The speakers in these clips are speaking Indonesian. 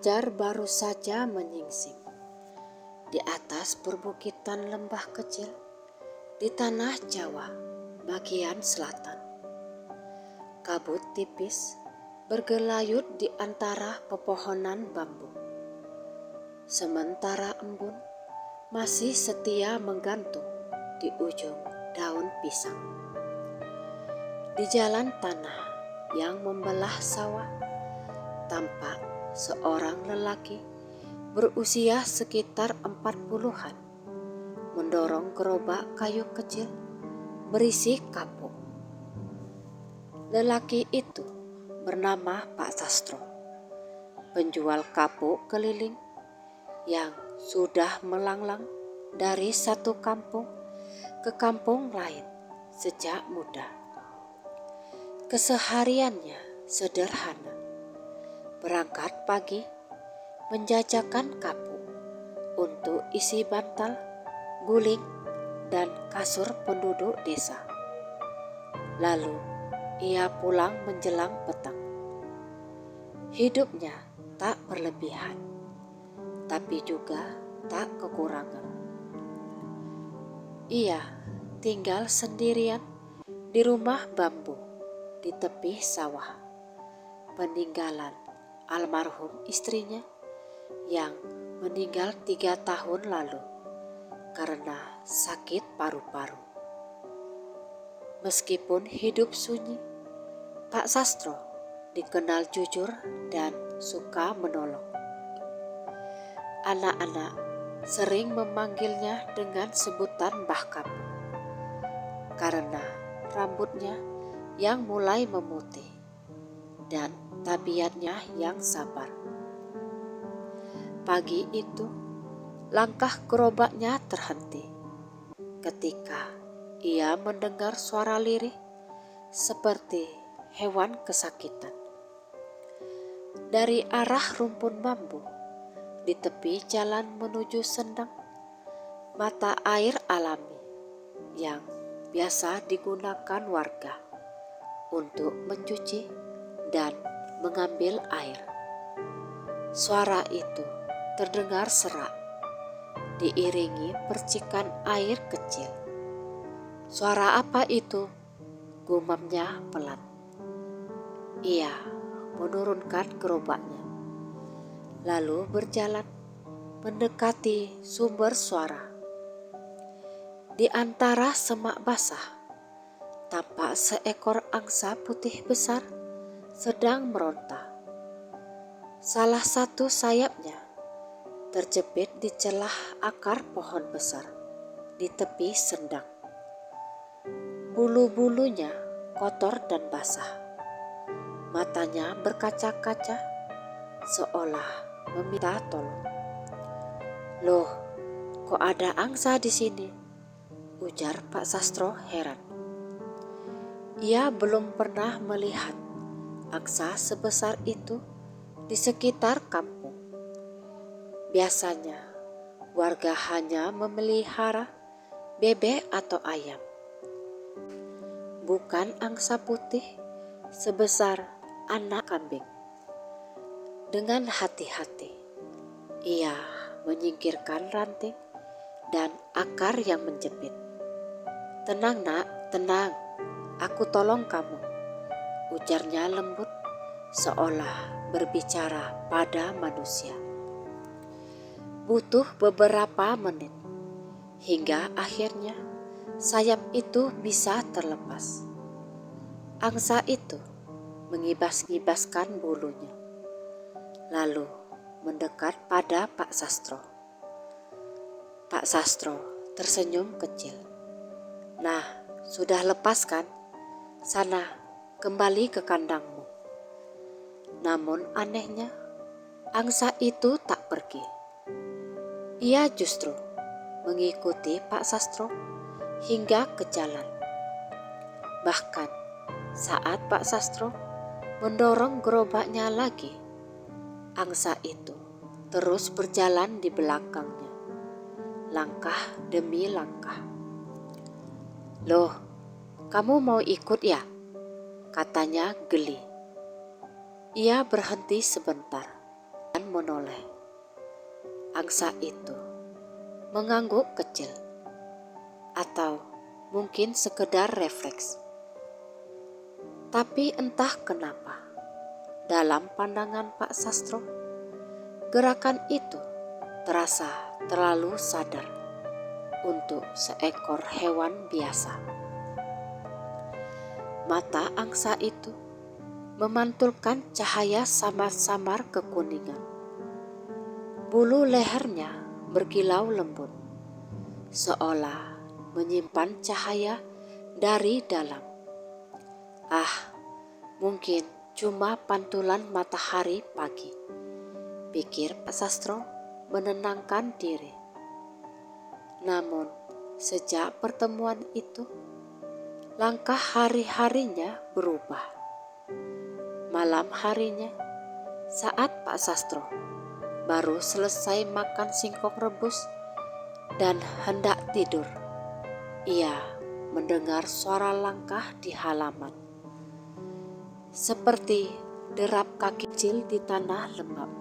Fajar baru saja menyingsing di atas perbukitan lembah kecil di tanah Jawa bagian selatan. Kabut tipis bergelayut di antara pepohonan bambu. Sementara embun masih setia menggantung di ujung daun pisang. Di jalan tanah yang membelah sawah, tampak seorang lelaki berusia sekitar 40-an mendorong gerobak kayu kecil berisi kapuk. Lelaki itu bernama Pak Sastro, penjual kapuk keliling yang sudah melanglang dari satu kampung ke kampung lain sejak muda. Kesehariannya sederhana. Berangkat pagi, menjajakan kapuk untuk isi bantal, guling, dan kasur penduduk desa. Lalu ia pulang menjelang petang. Hidupnya tak berlebihan, tapi juga tak kekurangan. Ia tinggal sendirian di rumah bambu di tepi sawah, peninggalan almarhum istrinya yang meninggal 3 tahun lalu karena sakit paru-paru. Meskipun hidup sunyi, Pak Sastro dikenal jujur dan suka menolong. Anak-anak sering memanggilnya dengan sebutan Mbah Kapuk karena rambutnya yang mulai memutih dan tabiatnya yang sabar. Pagi itu, langkah gerobaknya terhenti ketika ia mendengar suara lirih seperti hewan kesakitan. Dari arah rumpun bambu di tepi jalan menuju sendang, mata air alami yang biasa digunakan warga untuk mencuci dan mengambil air. Suara itu terdengar serak, diiringi percikan air kecil. Suara apa itu? Gumamnya pelan. Ia menurunkan gerobaknya, lalu berjalan mendekati sumber suara. Di antara semak basah, tampak seekor angsa putih besar sedang meronta. Salah satu sayapnya terjepit di celah akar pohon besar di tepi sendang. Bulu-bulunya kotor dan basah. Matanya berkaca-kaca seolah meminta tolong. "Loh, kok ada angsa di sini?" ujar Pak Sastro heran. Ia belum pernah melihat angsa sebesar itu di sekitar kampung. Biasanya warga hanya memelihara bebek atau ayam. Bukan angsa putih sebesar anak kambing. Dengan hati-hati, ia menyingkirkan ranting dan akar yang menjepit. "Tenang nak, tenang, aku tolong kamu," ujarnya lembut seolah berbicara pada manusia. Butuh beberapa menit hingga akhirnya sayap itu bisa terlepas. Angsa itu mengibas-ngibaskan bulunya, lalu mendekat pada Pak Sastro. Pak Sastro tersenyum kecil. "Nah, sudah lepas kan? Sana, kembali ke kandangmu." Namun anehnya, angsa itu tak pergi. Ia justru mengikuti Pak Sastro hingga ke jalan. Bahkan saat Pak Sastro mendorong gerobaknya lagi, angsa itu terus berjalan di belakangnya, langkah demi langkah. "Loh, kamu mau ikut ya?" katanya geli. Ia berhenti sebentar dan menoleh. Angsa itu mengangguk kecil, atau mungkin sekedar refleks. Tapi entah kenapa, dalam pandangan Pak Sastro, gerakan itu terasa terlalu sadar untuk seekor hewan biasa. Mata angsa itu memantulkan cahaya samar-samar kekuningan. Bulu lehernya berkilau lembut, seolah menyimpan cahaya dari dalam. Mungkin cuma pantulan matahari pagi, pikir Pak Sastro menenangkan diri. Namun sejak pertemuan itu, langkah hari-harinya berubah. Malam harinya, saat Pak Sastro baru selesai makan singkong rebus dan hendak tidur, ia mendengar suara langkah di halaman, seperti derap kaki kecil di tanah lembab,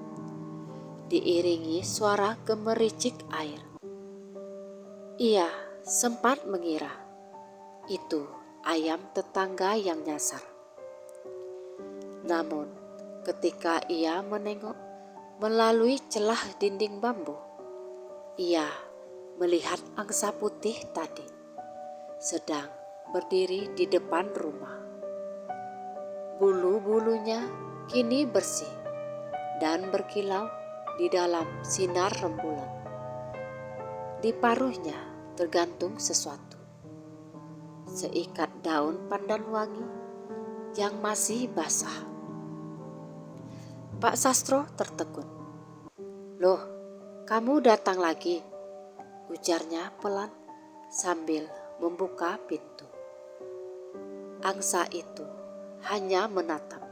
diiringi suara gemericik air. Ia sempat mengira itu ayam tetangga yang nyasar. Namun ketika ia menengok melalui celah dinding bambu, ia melihat angsa putih tadi sedang berdiri di depan rumah. Bulu-bulunya kini bersih dan berkilau di dalam sinar rembulan. Di paruhnya tergantung sesuatu, seikat daun pandan wangi yang masih basah. Pak Sastro tertegun. "Loh, kamu datang lagi?" ujarnya pelan sambil membuka pintu. Angsa itu hanya menatap,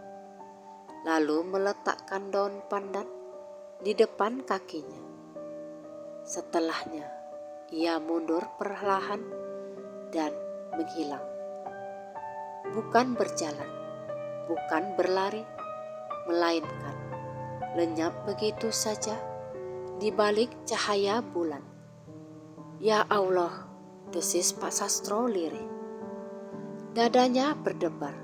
lalu meletakkan daun pandan di depan kakinya. Setelahnya, ia mundur perlahan dan menghilang. Bukan berjalan, bukan berlari, melainkan lenyap begitu saja di balik cahaya bulan. "Ya Allah," desis Pak Sastro lirih. Dadanya berdebar.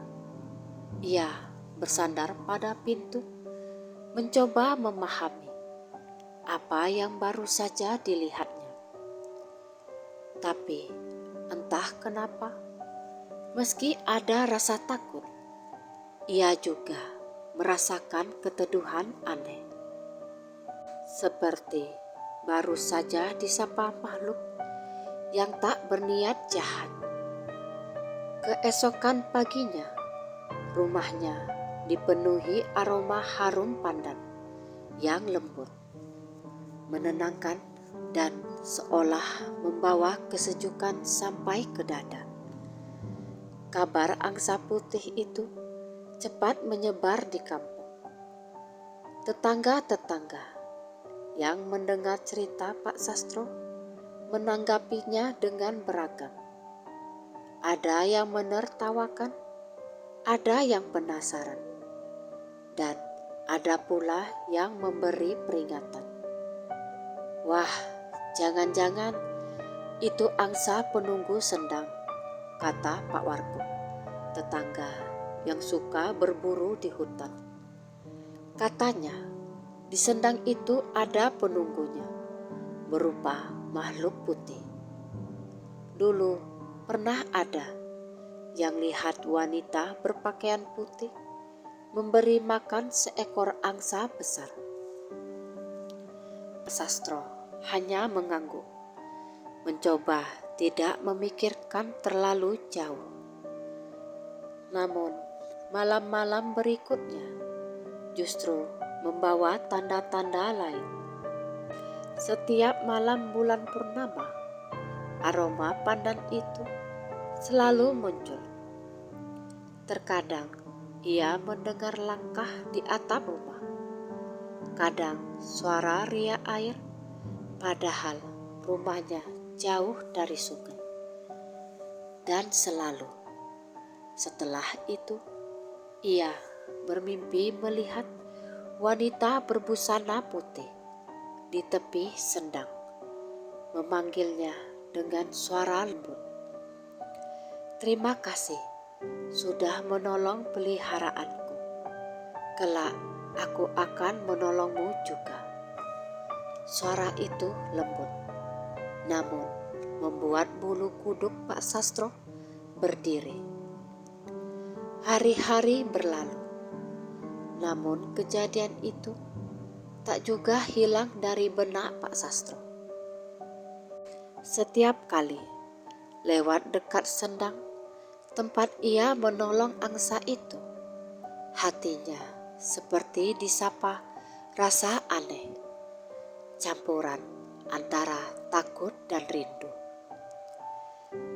Ia bersandar pada pintu, mencoba memahami apa yang baru saja dilihatnya. Tapi entah kenapa, meski ada rasa takut, ia juga merasakan keteduhan aneh. Seperti baru saja disapa makhluk yang tak berniat jahat. Keesokan paginya, rumahnya dipenuhi aroma harum pandan yang lembut, menenangkan dan seolah membawa kesejukan sampai ke dada. Kabar angsa putih itu cepat menyebar di kampung. Tetangga-tetangga yang mendengar cerita Pak Sastro menanggapinya dengan beragam. Ada yang menertawakan, ada yang penasaran, dan ada pula yang memberi peringatan. "Wah, jangan-jangan itu angsa penunggu sendang," kata Pak Warko, tetangga yang suka berburu di hutan. Katanya, di sendang itu ada penunggunya, berupa makhluk putih. Dulu pernah ada yang lihat wanita berpakaian putih memberi makan seekor angsa besar. Sastro hanya mengangguk, mencoba tidak memikirkan terlalu jauh. Namun malam-malam berikutnya justru membawa tanda-tanda lain. Setiap malam bulan purnama, aroma pandan itu selalu muncul. Terkadang ia mendengar langkah di atap rumah, kadang suara riak air, padahal rumahnya jauh dari sungai. Dan selalu setelah itu ia bermimpi melihat wanita berbusana putih di tepi sendang memanggilnya dengan suara lembut. "Terima kasih sudah menolong peliharaanku. Kelak aku akan menolongmu juga." Suara itu lembut, namun membuat bulu kuduk Pak Sastro berdiri. Hari-hari berlalu, namun kejadian itu tak juga hilang dari benak Pak Sastro. Setiap kali lewat dekat sendang tempat ia menolong angsa itu, hatinya seperti disapa rasa aneh, campuran antara takut dan rindu.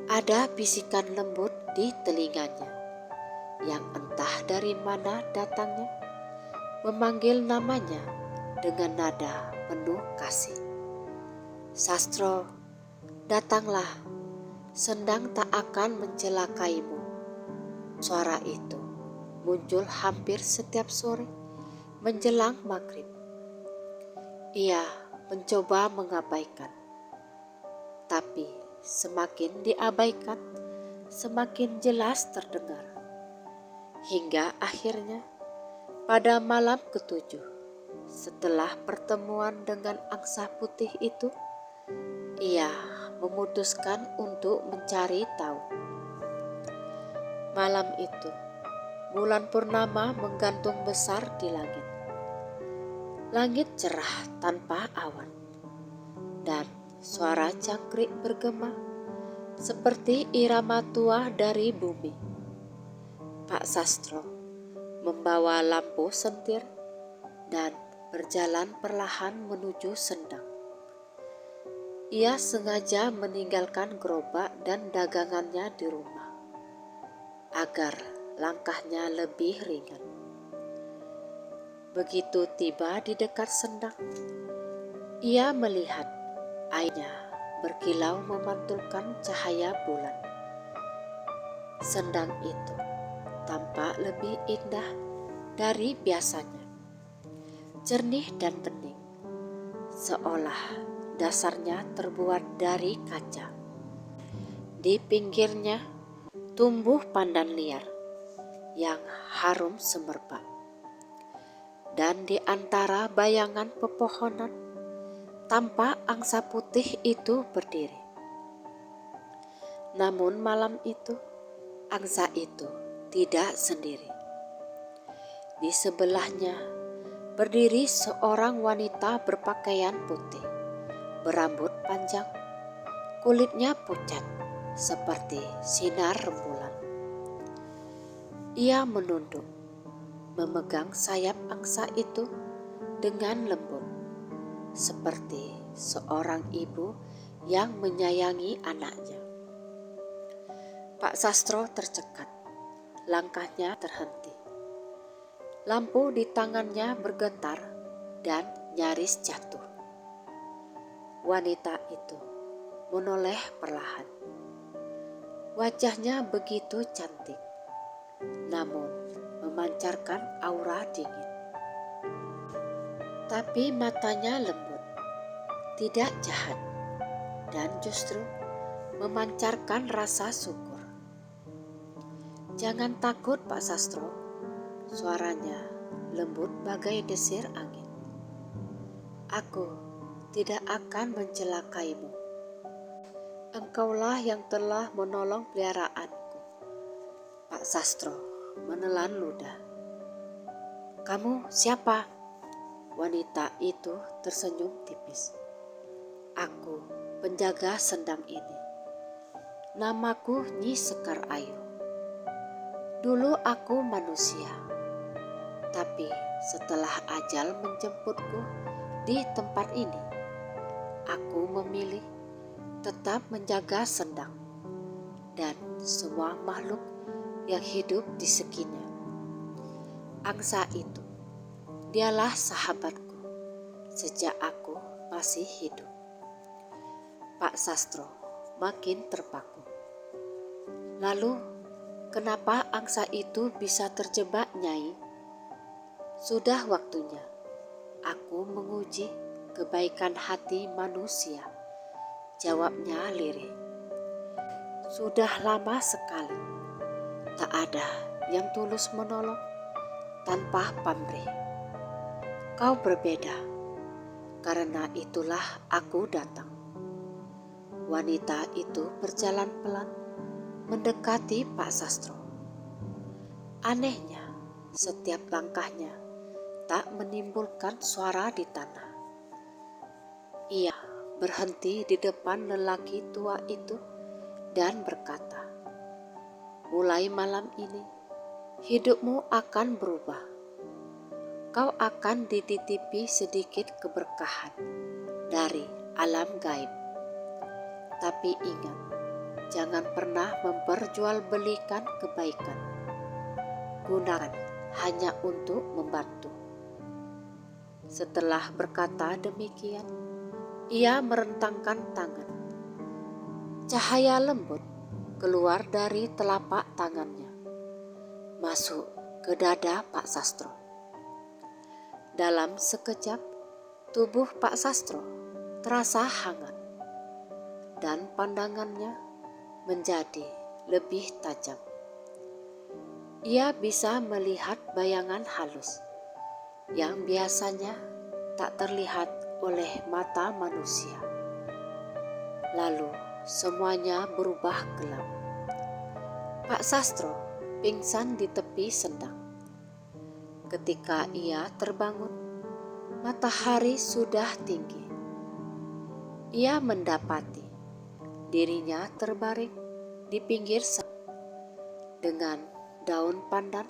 Ada bisikan lembut di telinganya yang entah dari mana datangnya, memanggil namanya dengan nada penuh kasih. "Sastro, datanglah, sendang tak akan mencelakaimu." Suara itu muncul hampir setiap sore menjelang maghrib. Ia mencoba mengabaikan, tapi semakin diabaikan, semakin jelas terdengar. Hingga akhirnya pada malam ketujuh, setelah pertemuan dengan angsa putih itu, ia memutuskan untuk mencari tahu. Malam itu, bulan purnama menggantung besar di langit. Langit cerah tanpa awan, dan suara cangkrik bergema seperti irama tua dari bumi. Pak Sastro membawa lampu sentir dan berjalan perlahan menuju sendang. Ia sengaja meninggalkan gerobak dan dagangannya di rumah agar langkahnya lebih ringan. Begitu tiba di dekat sendang, ia melihat airnya berkilau memantulkan cahaya bulan. Sendang itu tampak lebih indah dari biasanya, jernih dan bening, seolah dasarnya terbuat dari kaca. Di pinggirnya tumbuh pandan liar yang harum semerbak, dan di antara bayangan pepohonan tampak angsa putih itu berdiri. Namun malam itu angsa itu tidak sendiri. Di sebelahnya berdiri seorang wanita berpakaian putih, berambut panjang, kulitnya pucat seperti sinar rembulan. Ia menunduk, memegang sayap angsa itu dengan lembut, seperti seorang ibu yang menyayangi anaknya. Pak Sastro tercekat, langkahnya terhenti. Lampu di tangannya bergetar dan nyaris jatuh. Wanita itu menoleh perlahan. Wajahnya begitu cantik, namun memancarkan aura dingin. Tapi matanya lembut, tidak jahat, dan justru memancarkan rasa syukur. "Jangan takut Pak Sastro," suaranya lembut bagai desir angin. "Aku tidak akan mencelakaimu. Engkaulah yang telah menolong peliharaanku." Pak Sastro menelan ludah. "Kamu siapa?" Wanita itu tersenyum tipis. "Aku penjaga sendang ini. Namaku Nyi Sekar Ayu. Dulu aku manusia, tapi setelah ajal menjemputku di tempat ini, aku memilih tetap menjaga sendang dan semua makhluk yang hidup di sekitarnya. Angsa itu, dialah sahabatku sejak aku masih hidup." Pak Sastro makin terpaku. "Lalu kenapa angsa itu bisa terjebak, Nyai?" "Sudah waktunya aku menguji kebaikan hati manusia, jawabnya lirih. Sudah lama sekali tak ada yang tulus menolong tanpa pamrih. Kau berbeda, karena itulah aku datang. Wanita itu berjalan pelan mendekati Pak Sastro. Anehnya, setiap langkahnya tak menimbulkan suara di tanah. Ia berhenti di depan lelaki tua itu dan berkata, "Mulai malam ini, hidupmu akan berubah. Kau akan dititipi sedikit keberkahan dari alam gaib. Tapi ingat, jangan pernah memperjualbelikan kebaikan. Gunakan hanya untuk membantu." Setelah berkata demikian, ia merentangkan tangan. Cahaya lembut keluar dari telapak tangannya, masuk ke dada Pak Sastro. Dalam sekejap, tubuh Pak Sastro terasa hangat dan pandangannya menjadi lebih tajam. Ia bisa melihat bayangan halus yang biasanya tak terlihat oleh mata manusia. Lalu semuanya berubah gelap. Pak Sastro pingsan di tepi sendang. Ketika ia terbangun, matahari sudah tinggi. Ia mendapati dirinya terbaring di pinggir sawah dengan daun pandan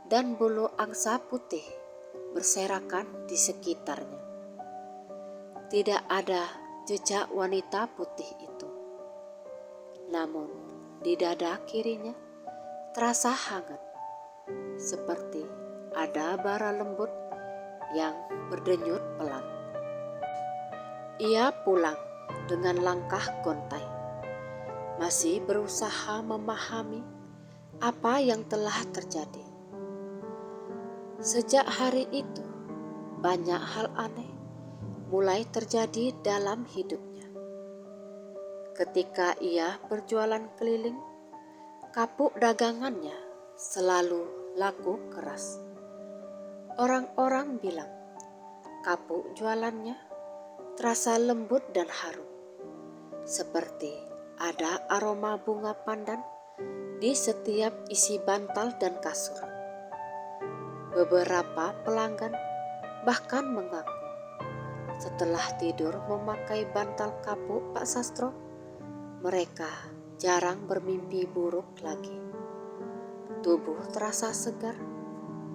dan bulu angsa putih berserakan di sekitarnya. Tidak ada jejak wanita putih itu. Namun di dada kirinya terasa hangat, seperti ada bara lembut yang berdenyut pelan. Ia pulang dengan langkah gontai, masih berusaha memahami apa yang telah terjadi. Sejak hari itu, banyak hal aneh mulai terjadi dalam hidupnya. Ketika ia berjualan keliling, kapuk dagangannya selalu laku keras. Orang-orang bilang kapuk jualannya terasa lembut dan harum, seperti ada aroma bunga pandan di setiap isi bantal dan kasur. Beberapa pelanggan bahkan mengaku setelah tidur memakai bantal kapuk Pak Sastro, mereka jarang bermimpi buruk lagi. Tubuh terasa segar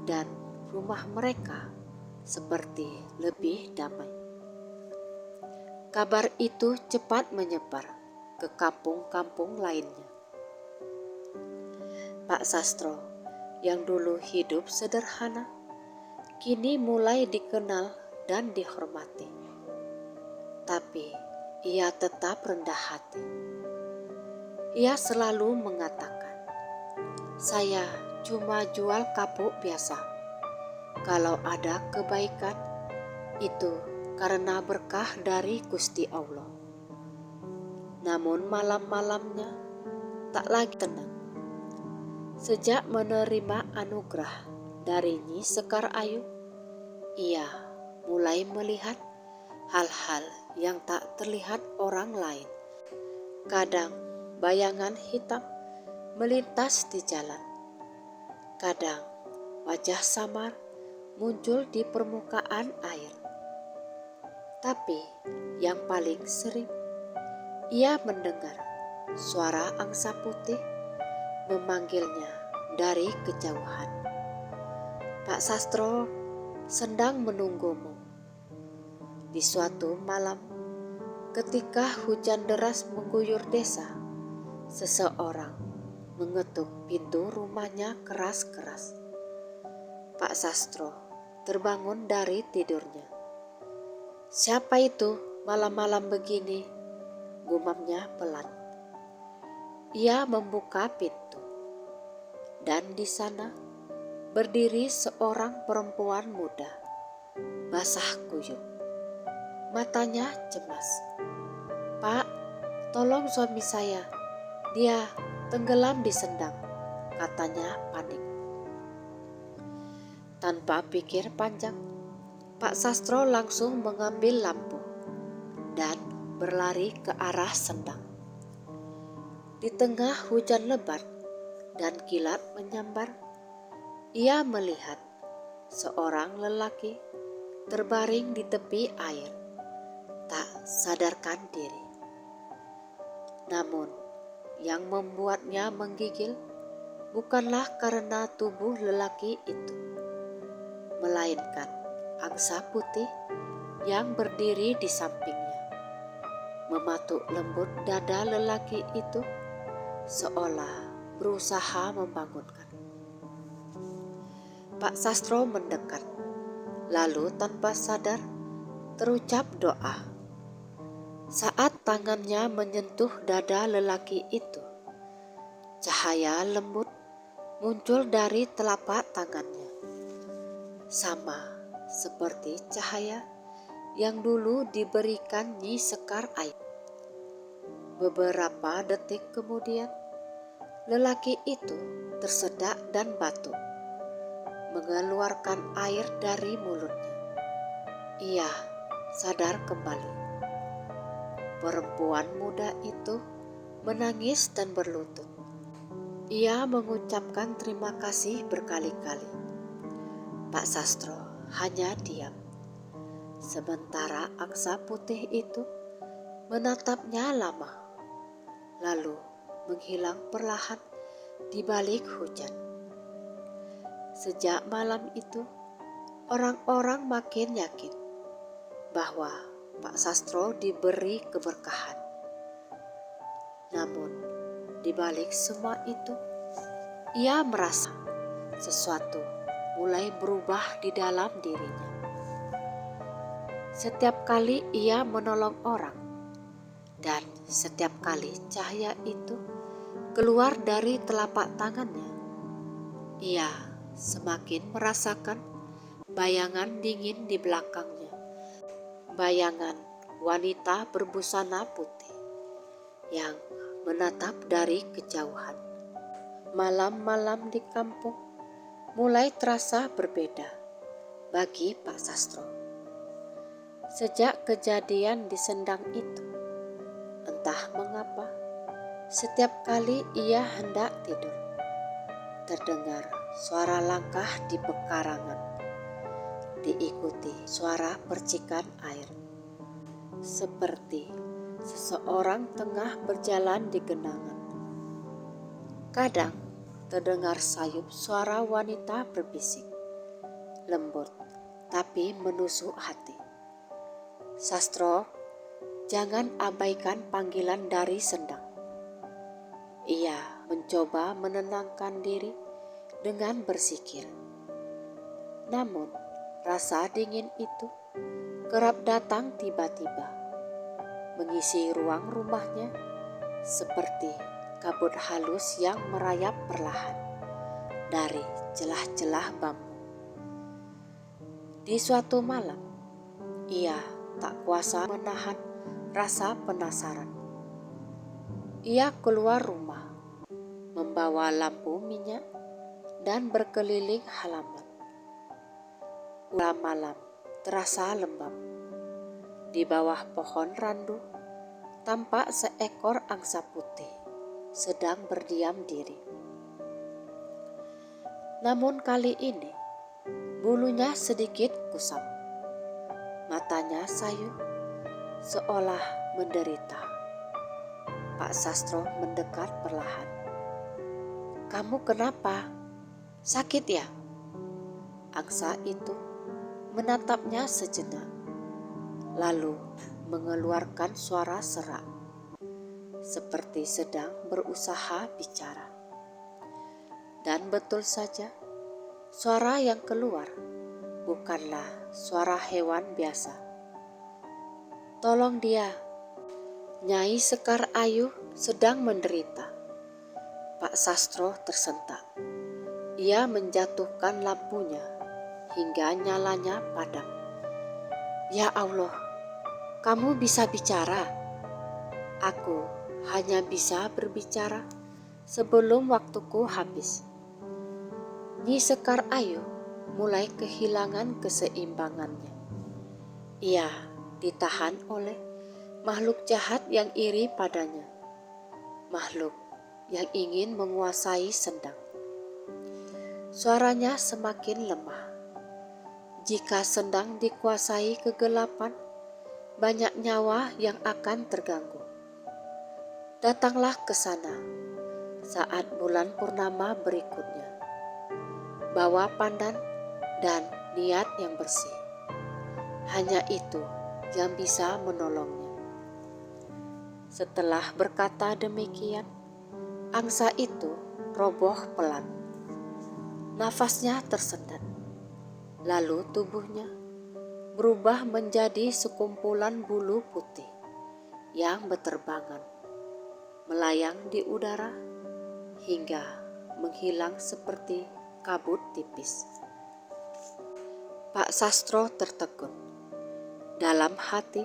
dan rumah mereka seperti lebih damai. Kabar itu cepat menyebar ke kampung-kampung lainnya. Pak Sastro yang dulu hidup sederhana, kini mulai dikenal dan dihormati. Tapi ia tetap rendah hati. Ia selalu mengatakan, "Saya cuma jual kapuk biasa. Kalau ada kebaikan, itu karena berkah dari Gusti Allah." Namun malam-malamnya tak lagi tenang. Sejak menerima anugerah dari Nyi Sekar Ayu, ia mulai melihat hal-hal yang tak terlihat orang lain. Kadang bayangan hitam melintas di jalan. Kadang wajah samar muncul di permukaan air. Tapi yang paling sering ia mendengar suara angsa putih memanggilnya dari kejauhan. "Pak Sastro sedang menunggumu." Di suatu malam, ketika hujan deras mengguyur desa, seseorang mengetuk pintu rumahnya keras-keras. Pak Sastro terbangun dari tidurnya. "Siapa itu malam-malam begini?" gumamnya pelan. Ia membuka pintu, dan di sana berdiri seorang perempuan muda. basah kuyup. Matanya cemas. "Pak, tolong suami saya. Dia tenggelam di sendang," katanya panik. Tanpa pikir panjang, Pak Sastro langsung mengambil lampu dan berlari ke arah sendang. Di tengah hujan lebat dan kilat menyambar, ia melihat seorang lelaki terbaring di tepi air, tak sadarkan diri. Namun, yang membuatnya menggigil bukanlah karena tubuh lelaki itu, melainkan angsa putih yang berdiri di sampingnya, mematuk lembut dada lelaki itu seolah berusaha membangunkan. Pak Sastro mendekat, lalu tanpa sadar terucap doa. Saat tangannya menyentuh dada lelaki itu, cahaya lembut muncul dari telapak tangannya, sama seperti cahaya yang dulu diberikan Nyi Sekar Ayu. Beberapa detik kemudian, lelaki itu tersedak dan batuk, mengeluarkan air dari mulutnya. Ia sadar kembali. Perempuan muda itu menangis dan berlutut. Ia mengucapkan terima kasih berkali-kali. Pak Sastro hanya diam. Sementara angsa putih itu menatapnya lama, lalu menghilang perlahan di balik hujan. Sejak malam itu, orang-orang makin yakin bahwa Pak Sastro diberi keberkahan. Namun, di balik semua itu, ia merasa sesuatu mulai berubah di dalam dirinya. Setiap kali ia menolong orang, dan setiap kali cahaya itu keluar dari telapak tangannya, ia semakin merasakan bayangan dingin di belakangnya. Bayangan wanita berbusana putih yang menatap dari kejauhan. Malam-malam di kampung mulai terasa berbeda bagi Pak Sastro. Sejak kejadian di sendang itu, entah mengapa, setiap kali ia hendak tidur, terdengar suara langkah di pekarangan, diikuti suara percikan air, seperti seseorang tengah berjalan di genangan. Kadang terdengar sayup suara wanita berbisik, lembut tapi menusuk hati. "Sastro, jangan abaikan panggilan dari sendang." Ia mencoba menenangkan diri dengan bersikir. Namun, rasa dingin itu kerap datang tiba-tiba, mengisi ruang rumahnya seperti kabut halus yang merayap perlahan dari celah-celah bambu. Di suatu malam, ia tak kuasa menahan rasa penasaran. Ia keluar rumah, membawa lampu minyak dan berkeliling halaman. Malam terasa lembab. Di bawah pohon randu, tampak seekor angsa putih sedang berdiam diri. Namun kali ini, bulunya sedikit kusam. Matanya sayu, seolah menderita. Pak Sastro mendekat perlahan. "Kamu kenapa? Sakit ya?" Angsa itu menatapnya sejenak, lalu mengeluarkan suara serak, seperti sedang berusaha bicara. Dan betul saja, suara yang keluar bukanlah suara hewan biasa. "Tolong dia, Nyai Sekar Ayu sedang menderita." Pak Sastro tersentak. Ia menjatuhkan lampunya hingga nyalanya padam. Ya Allah, kamu bisa bicara. Aku hanya bisa berbicara sebelum waktuku habis. Nyi Sekar Ayu mulai kehilangan keseimbangannya. Ia ditahan oleh makhluk jahat yang iri padanya, makhluk yang ingin menguasai Sendang. Suaranya semakin lemah. Jika Sendang dikuasai kegelapan, banyak nyawa yang akan terganggu. Datanglah ke sana saat bulan purnama berikutnya. Bawa pandan dan niat yang bersih. Hanya itu yang bisa menolongnya. Setelah berkata demikian, angsa itu roboh pelan. Nafasnya tersendat. Lalu tubuhnya berubah menjadi sekumpulan bulu putih yang berterbangan, melayang di udara hingga menghilang seperti kabut tipis. Pak Sastro tertegun. Dalam hati,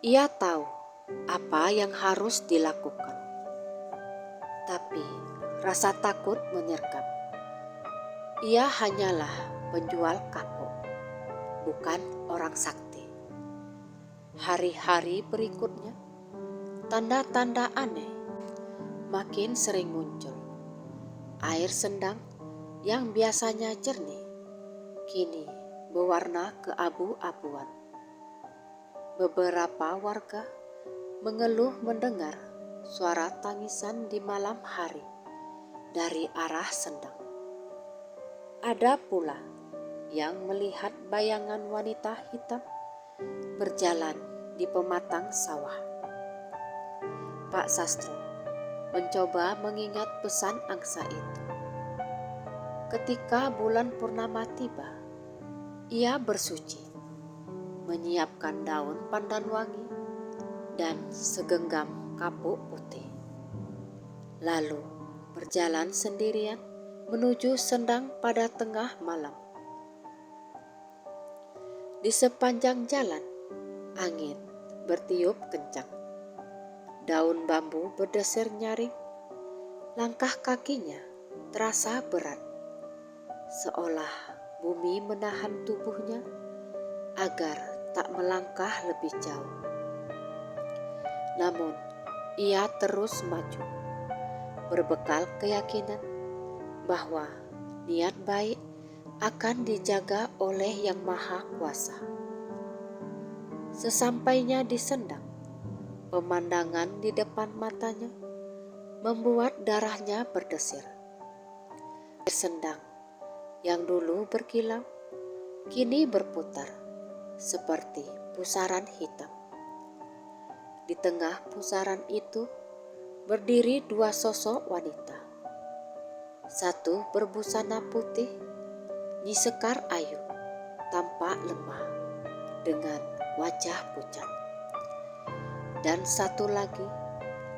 ia tahu apa yang harus dilakukan. Tapi rasa takut menyergap. Ia hanyalah penjual kapuk, bukan orang sakti. Hari-hari berikutnya, tanda-tanda aneh makin sering muncul. Air Sendang yang biasanya jernih, kini berwarna keabu-abuan. Beberapa warga mengeluh mendengar suara tangisan di malam hari dari arah Sendang. Ada pula yang melihat bayangan wanita hitam berjalan di pematang sawah. Pak Sastro mencoba mengingat pesan angsa itu. Ketika bulan purnama tiba, ia bersuci, menyiapkan daun pandan wangi dan segenggam kapuk putih. Lalu berjalan sendirian menuju Sendang pada tengah malam. Di sepanjang jalan, angin bertiup kencang. Daun bambu berdesir nyaring. Langkah kakinya terasa berat, seolah bumi menahan tubuhnya agar tak melangkah lebih jauh. Namun, ia terus maju, berbekal keyakinan bahwa niat baik akan dijaga oleh Yang Maha Kuasa. Sesampainya di Sendang, pemandangan di depan matanya membuat darahnya berdesir. Sendang yang dulu berkilau, kini berputar seperti pusaran hitam. Di tengah pusaran itu berdiri dua sosok wanita. Satu berbusana putih, Nyi Sekar Ayu, tampak lemah dengan wajah pucat. Dan satu lagi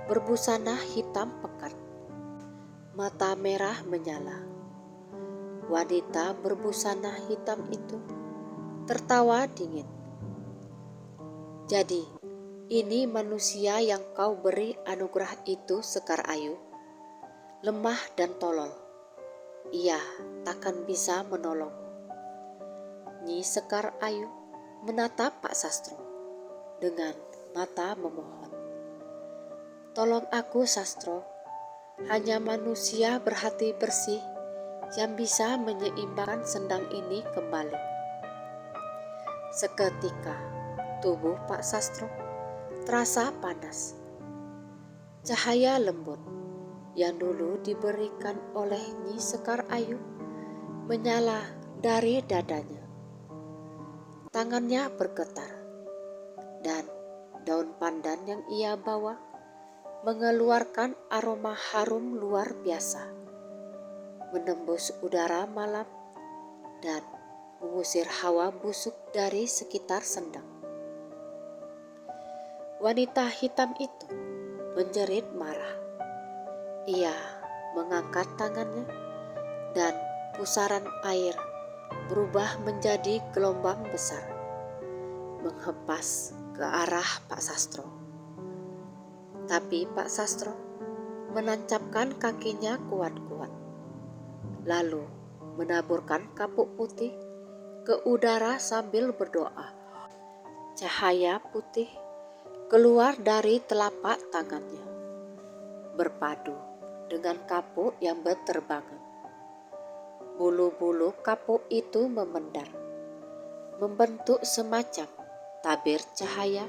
berbusana hitam pekat, mata merah menyala. Wanita berbusana hitam itu tertawa dingin. Jadi, ini manusia yang kau beri anugerah itu, Sekar Ayu. Lemah dan tolol. Ia takkan bisa menolong. Nyi Sekar Ayu menatap Pak Sastro dengan mata memohon. Tolong aku, Sastro. Hanya manusia berhati bersih yang bisa menyeimbangkan Sendang ini kembali. Seketika tubuh Pak Sastro terasa panas. Cahaya lembut yang dulu diberikan oleh Nyi Sekar Ayu menyala dari dadanya. Tangannya bergetar dan daun pandan yang ia bawa mengeluarkan aroma harum luar biasa, menembus udara malam dan mengusir hawa busuk dari sekitar Sendang. Wanita hitam itu menjerit marah. Ia mengangkat tangannya dan pusaran air berubah menjadi gelombang besar, menghempas ke arah Pak Sastro. Tapi Pak Sastro menancapkan kakinya kuat-kuat, lalu menaburkan kapuk putih ke udara sambil berdoa. Cahaya putih keluar dari telapak tangannya, berpadu dengan kapuk yang berterbangan. Bulu-bulu kapuk itu memendar, membentuk semacam tabir cahaya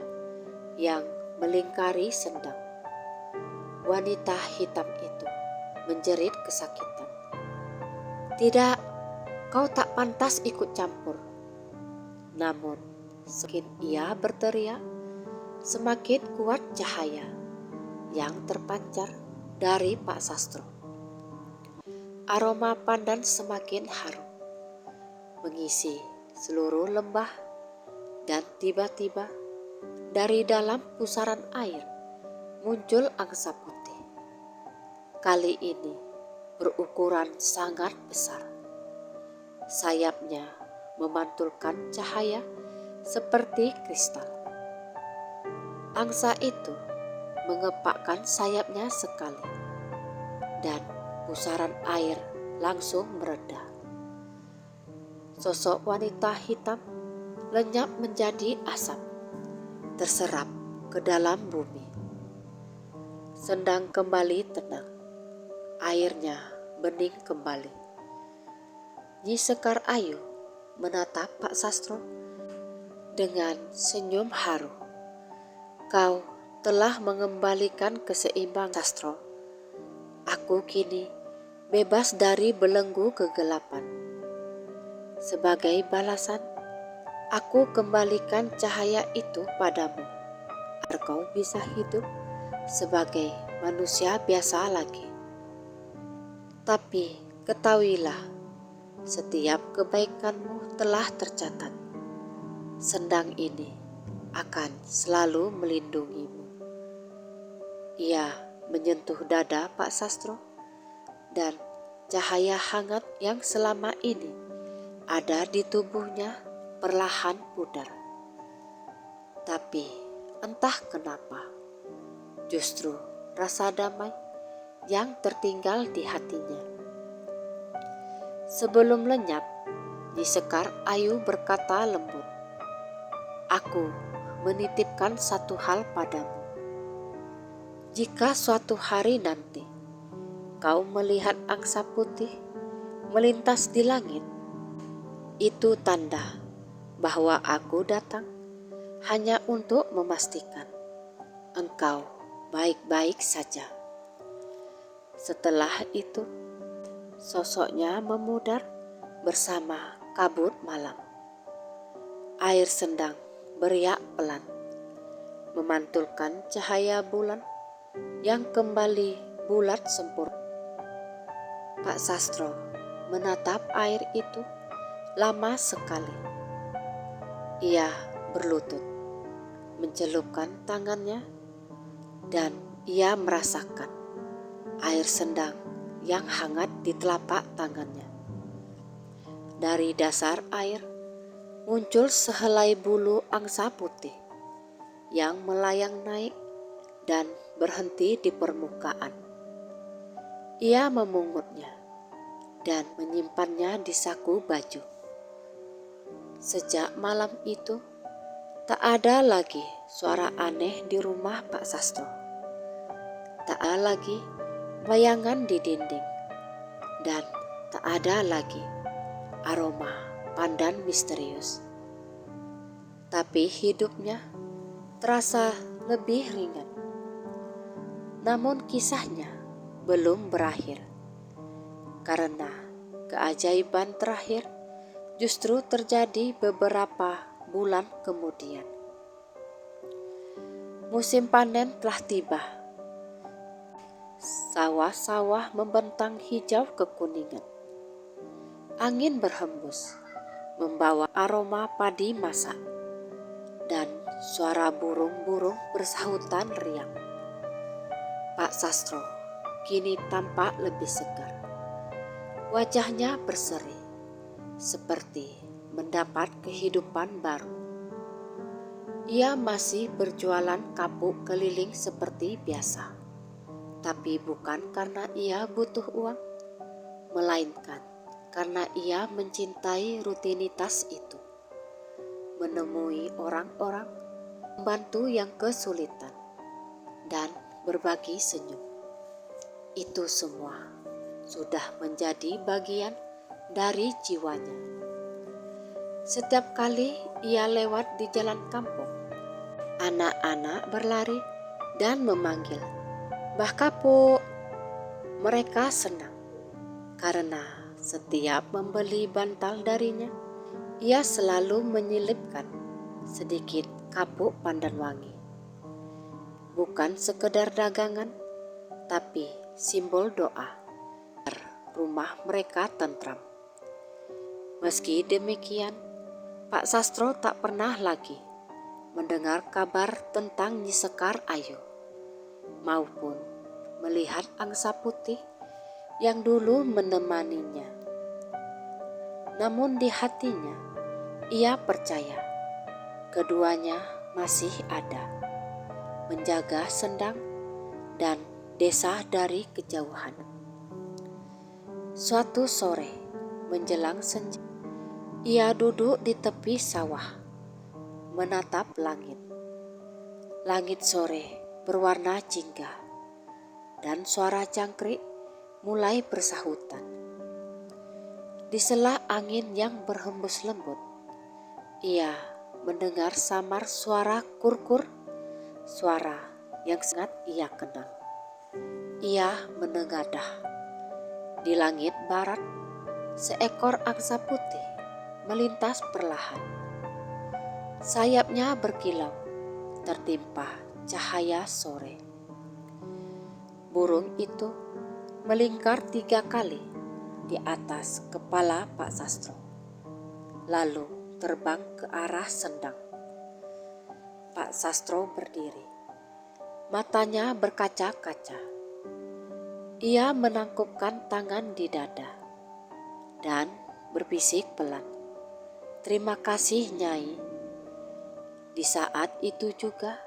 yang melingkari sendang. Wanita hitam itu menjerit kesakitan. "Tidak, kau tak pantas ikut campur." Namun, semakin ia berteriak, semakin kuat cahaya yang terpancar dari Pak Sastro. Aroma pandan semakin harum, mengisi seluruh lembah, dan tiba-tiba dari dalam pusaran air muncul angsa putih. Kali ini berukuran sangat besar. Sayapnya memantulkan cahaya seperti kristal. Angsa itu mengepakkan sayapnya sekali, dan pusaran air langsung mereda. Sosok wanita hitam lenyap menjadi asap, terserap ke dalam bumi. Sendang kembali tenang, airnya bening kembali. Nyi Sekar Ayu menatap Pak Sastro dengan senyum haru. "Kau telah mengembalikan keseimbangan, Sastro. Aku kini bebas dari belenggu kegelapan. Sebagai balasan, aku kembalikan cahaya itu padamu, agar kau bisa hidup sebagai manusia biasa lagi. Tapi ketahuilah, setiap kebaikanmu telah tercatat. Sendang ini akan selalu melindungimu." Ia menyentuh dada Pak Sastro, dan cahaya hangat yang selama ini ada di tubuhnya perlahan pudar. Tapi entah kenapa, justru rasa damai yang tertinggal di hatinya. Sebelum lenyap, Nyi Sekar Ayu berkata lembut, "Aku menitipkan satu hal padamu. Jika suatu hari nanti kau melihat angsa putih melintas di langit, itu tanda bahwa aku datang hanya untuk memastikan engkau baik-baik saja." Setelah itu, sosoknya memudar bersama kabut malam. Air sendang beriak pelan, memantulkan cahaya bulan yang kembali bulat sempurna. Pak Sastro menatap air itu lama sekali. Ia berlutut, mencelupkan tangannya, dan ia merasakan air sendang yang hangat di telapak tangannya. Dari dasar air muncul sehelai bulu angsa putih yang melayang naik dan berhenti di permukaan. Ia memungutnya dan menyimpannya di saku baju. Sejak malam itu, tak ada lagi suara aneh di rumah Pak Sastro. Tak ada lagi bayangan di dinding, dan tak ada lagi aroma pandan misterius. Tapi hidupnya terasa lebih ringan. Namun kisahnya belum berakhir, karena keajaiban terakhir justru terjadi beberapa bulan kemudian. Musim panen telah tiba. Sawah-sawah membentang hijau kekuningan. Angin berhembus, membawa aroma padi masak, dan suara burung-burung bersahutan riang. Pak Sastro kini tampak lebih segar. Wajahnya berseri, seperti mendapat kehidupan baru. Ia masih berjualan kapuk keliling seperti biasa, tapi bukan karena ia butuh uang, melainkan karena ia mencintai rutinitas itu, menemui orang-orang, membantu yang kesulitan, dan berbagi senyum. Itu semua sudah menjadi bagian dari jiwanya. Setiap kali ia lewat di jalan kampung, anak-anak berlari dan memanggil, "Mbah Kapuk." Mereka senang karena setiap membeli bantal darinya, ia selalu menyelipkan sedikit kapuk pandan wangi. Bukan sekedar dagangan, tapi simbol doa agar rumah mereka tentram. Meski demikian, Pak Sastro tak pernah lagi mendengar kabar tentang Nyi Sekar Ayu, maupun melihat angsa putih yang dulu menemaninya. Namun di hatinya, ia percaya keduanya masih ada, menjaga Sendang dan desa dari kejauhan. Suatu sore menjelang senja, ia duduk di tepi sawah, menatap langit. Langit sore berwarna jingga, dan suara jangkrik mulai bersahutan. Di sela angin yang berhembus lembut, ia mendengar samar suara kurkur, suara yang sangat ia kenal. Ia menengadah. Di langit barat, seekor angsa putih melintas perlahan. Sayapnya berkilau, tertimpa cahaya sore. Burung itu melingkar 3 kali di atas kepala Pak Sastro, lalu terbang ke arah Sendang. Pak Sastro berdiri, matanya berkaca-kaca. Ia menangkupkan tangan di dada dan berbisik pelan, "Terima kasih, Nyai." Di saat itu juga,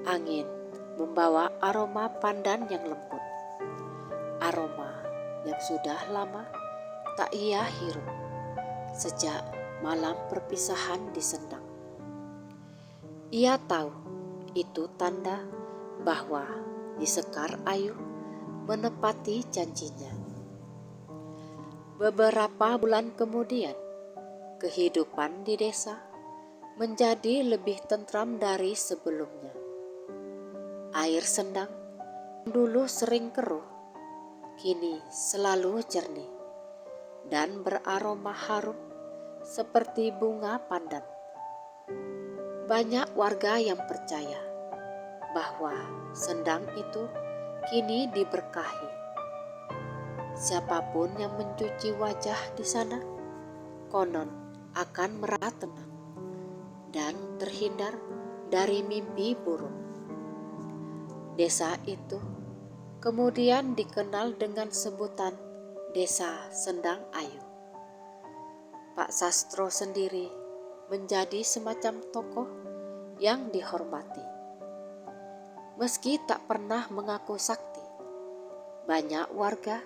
angin membawa aroma pandan yang lembut, aroma yang sudah lama tak ia hirup sejak malam perpisahan di Sendang. Ia tahu itu tanda bahwa Nyi Sekar Ayu menepati janjinya. Beberapa bulan kemudian, kehidupan di desa menjadi lebih tentram dari sebelumnya. Air Sendang yang dulu sering keruh, kini selalu jernih dan beraroma harum seperti bunga pandan. Banyak warga yang percaya bahwa Sendang itu kini diberkahi. Siapapun yang mencuci wajah di sana, konon akan merasa tenang dan terhindar dari mimpi buruk. Desa itu kemudian dikenal dengan sebutan Desa Sendang Ayu. Pak Sastro sendiri menjadi semacam tokoh yang dihormati. Meski tak pernah mengaku sakti, banyak warga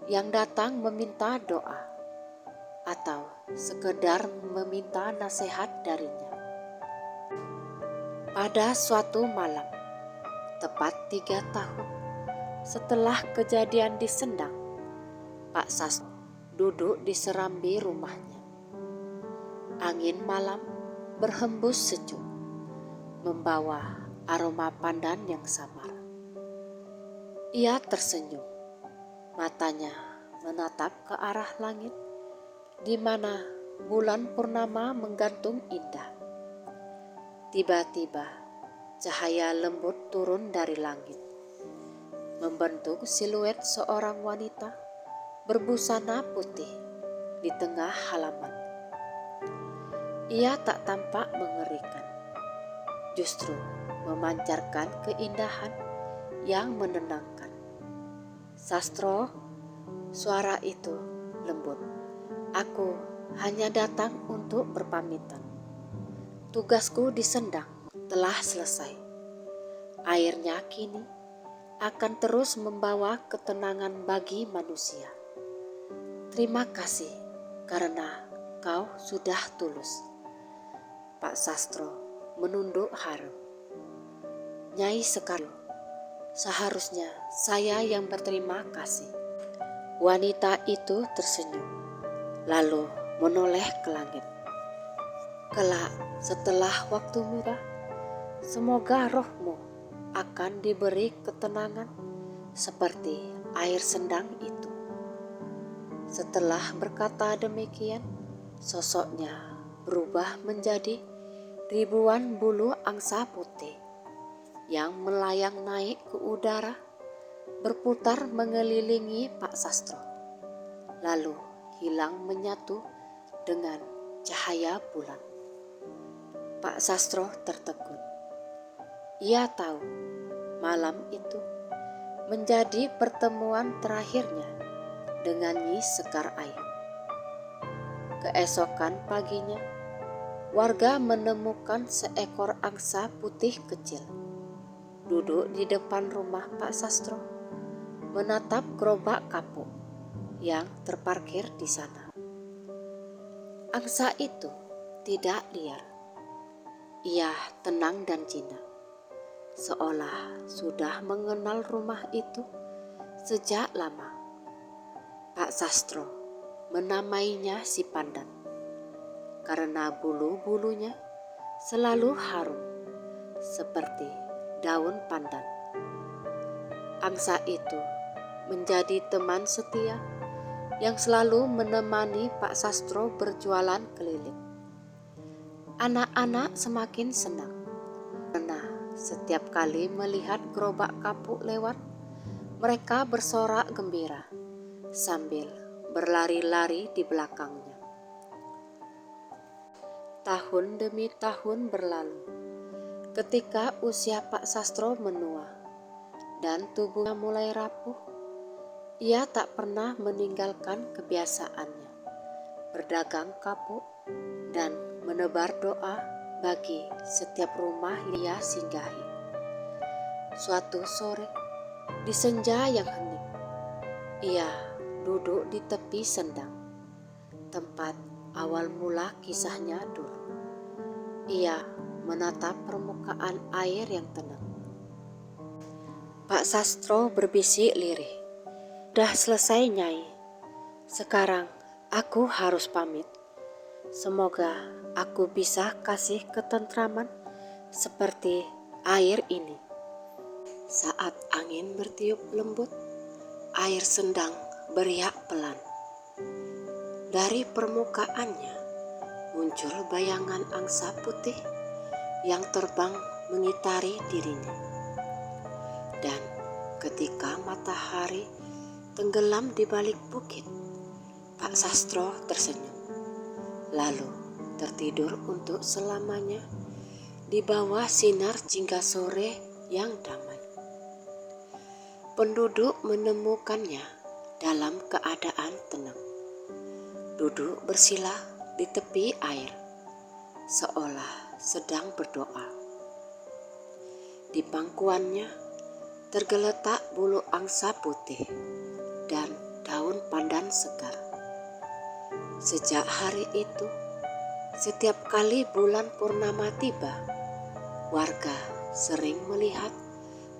yang datang meminta doa atau sekedar meminta nasihat darinya. Pada suatu malam, tepat 3 tahun setelah kejadian di Sendang, Pak Sastro duduk di serambi rumahnya. Angin malam berhembus sejuk, membawa aroma pandan yang samar. Ia tersenyum, matanya menatap ke arah langit di mana bulan purnama menggantung indah. Tiba-tiba cahaya lembut turun dari langit, membentuk siluet seorang wanita berbusana putih di tengah halaman. Ia tak tampak mengerikan, justru memancarkan keindahan yang menenangkan. "Sastro," suara itu lembut, "aku hanya datang untuk berpamitan. Tugasku di Sendang telah selesai. Airnya kini akan terus membawa ketenangan bagi manusia. Terima kasih karena kau sudah tulus. Pak Sastro menunduk haru. Nyai Sekar, seharusnya saya yang berterima kasih. Wanita itu tersenyum, lalu menoleh ke langit. Kelak setelah waktu muda, semoga rohmu akan diberi ketenangan seperti air Sendang itu. Setelah berkata demikian, sosoknya berubah menjadi ribuan bulu angsa putih yang melayang naik ke udara, berputar mengelilingi Pak Sastro, lalu hilang menyatu dengan cahaya bulan. Pak Sastro tertegun. Ia tahu malam itu menjadi pertemuan terakhirnya dengan Nyi Sekar Ayu. Keesokan paginya, warga menemukan seekor angsa putih kecil duduk di depan rumah Pak Sastro, menatap gerobak kapuk yang terparkir di sana. Angsa itu tidak liar. Ia tenang dan jinak, seolah sudah mengenal rumah itu sejak lama. Pak Sastro menamainya si Pandan karena bulu-bulunya selalu harum seperti daun pandan. Angsa itu menjadi teman setia yang selalu menemani Pak Sastro berjualan keliling. Anak-anak semakin senang karena setiap kali melihat gerobak kapuk lewat, mereka bersorak gembira sambil berlari-lari di belakangnya. Tahun demi tahun berlalu. Ketika usia Pak Sastro menua dan tubuhnya mulai rapuh, ia tak pernah meninggalkan kebiasaannya berdagang kapuk dan menebar doa bagi setiap rumah yang ia singgahi. Suatu sore, di senja yang hening, ia duduk di tepi Sendang, tempat awal mula kisahnya dulu. Ia menatap permukaan air yang tenang. Pak Sastro berbisik lirih. "Dah selesai, Nyai. Sekarang aku harus pamit. Semoga aku bisa kasih ketentraman seperti air ini." Saat angin bertiup lembut, air Sendang beriak pelan. Dari permukaannya muncul bayangan angsa putih yang terbang mengitari dirinya. Dan ketika matahari tenggelam di balik bukit, Pak Sastro tersenyum, lalu tertidur untuk selamanya di bawah sinar jingga sore yang damai. Penduduk menemukannya dalam keadaan tenang, duduk bersila di tepi air, seolah sedang berdoa. Di pangkuannya tergeletak bulu angsa putih dan daun pandan segar. Sejak hari itu, setiap kali bulan purnama tiba, warga sering melihat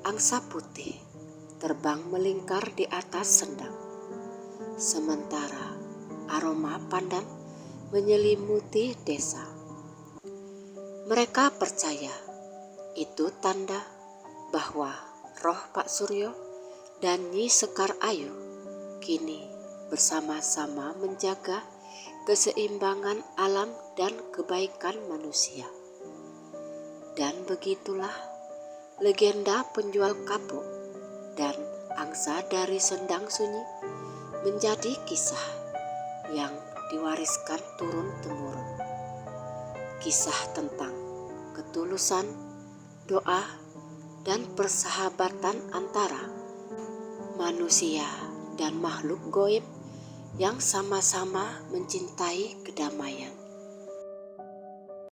angsa putih terbang melingkar di atas Sendang, sementara aroma pandan menyelimuti desa. Mereka percaya itu tanda bahwa roh Pak Suryo dan Nyi Sekar Ayu kini bersama-sama menjaga keseimbangan alam dan kebaikan manusia. Dan begitulah legenda penjual kapuk dan angsa dari Sendang Sunyi menjadi kisah yang diwariskan turun-temurun. Kisah tentang ketulusan, doa, dan persahabatan antara manusia dan makhluk gaib yang sama-sama mencintai kedamaian.